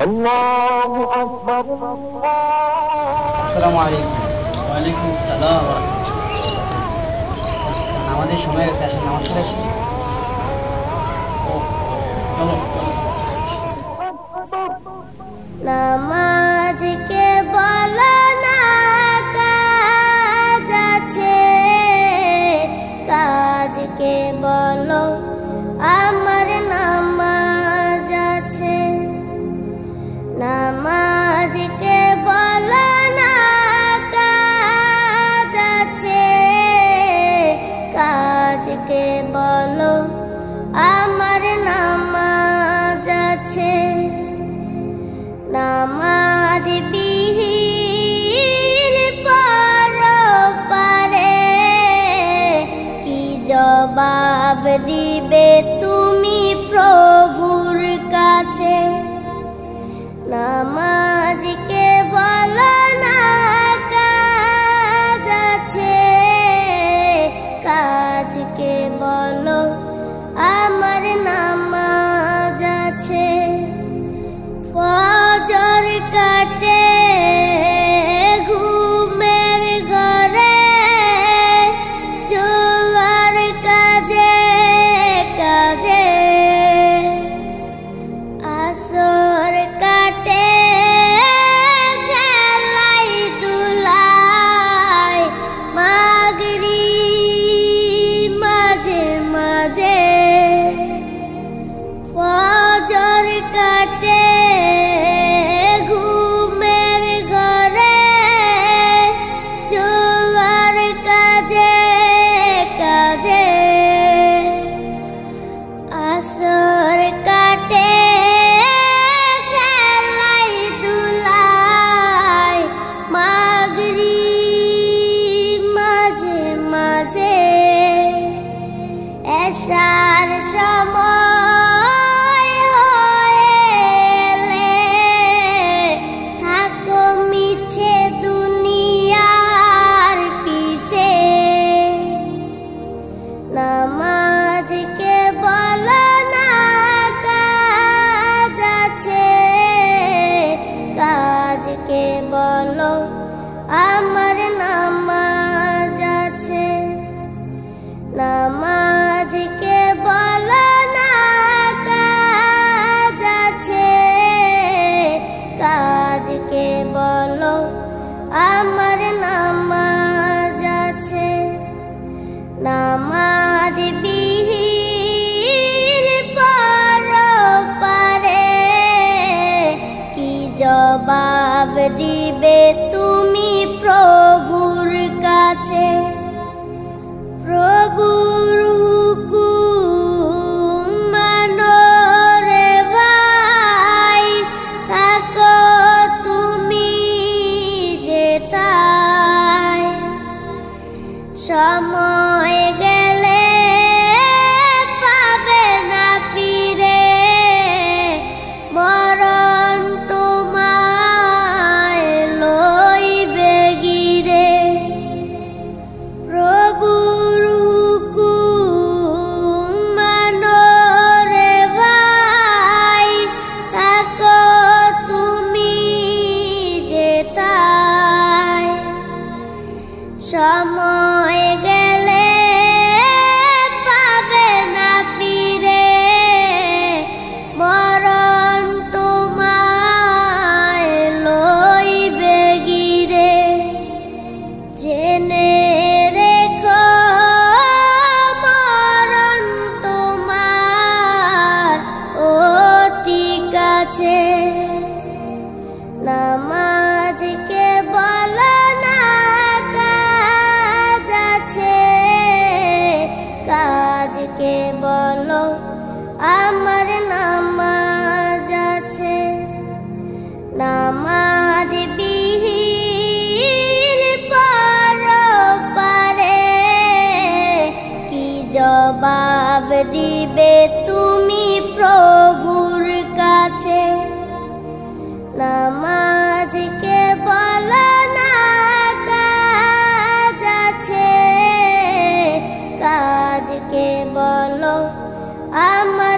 আল্লাহু আকবার। আসসালামু আলাইকুম। ওয়ালাইকুম আসসালাম। আমাদের সময় গেছে, আসেন নামাজ পড়ে আসি। চলো নামাজকে বলো না কাজ আছে, কাজকে বলো আমার নামাজ আছে। নামাজকে বলো না কাজ আছে, কাজকে বলো আমার নামাজ আছে। নামাজ বিহীন পরপারে কি জবাব দিবে তুমি প্রভুর কাছে। নামাজকে বলো না কাজ আছে, কাজকে বলো আমার নামাজ আছে। ফজর কাটে ঘুমের ঘরে, জোয়ার কাজে কাজে। আসর কাটে খেলাই দুলাই, মাগরিব মাঝে মাঝে। ফজর কাটে ঘুমের ঘরে, জোয়ার কাজে কাজে। আসর কাটে খেলাই দুলাই, মাগরিব মাঝে মাঝে। এশার সময় হয়েলে থাকো মিছে দুনিয়ার পিছে। নামাজকে বলো না কাজ আছে, কাজকে বলো আমার নামাজ আছে। নামাজকে বলো না কাজ আছে, কাজকে বলো আমার নামাজ আছে। নামাজ বিহীন পরপারে কি জবাব দিবে তুমি প্রভুর কাছে। প্রভুর হুকুম মানো রে ভাই, থাকো তুমি যেথায়। সময় গেলে পাবে না ফিরে, মরণ তোমায় লইবে গিরে। প্রভুর হুকুম মানো রে ভাই, থাকো তুমি যেথায়। সময় গেলে পাবে না ফিরে, মরণ তোমায় লইবে গিরে। জেনে রেখো মরণ তোমার অতি কাছে। নামাজকে বলো না কাজ আছে, কাজকে বলো আমার নামাজ আছে। নামাজ বিহীন পরপারে কি জবাব দিবে তুমি প্রভুর কাছে। নামাজকে বলো না কাজ আছে, কাজকে বলো আমার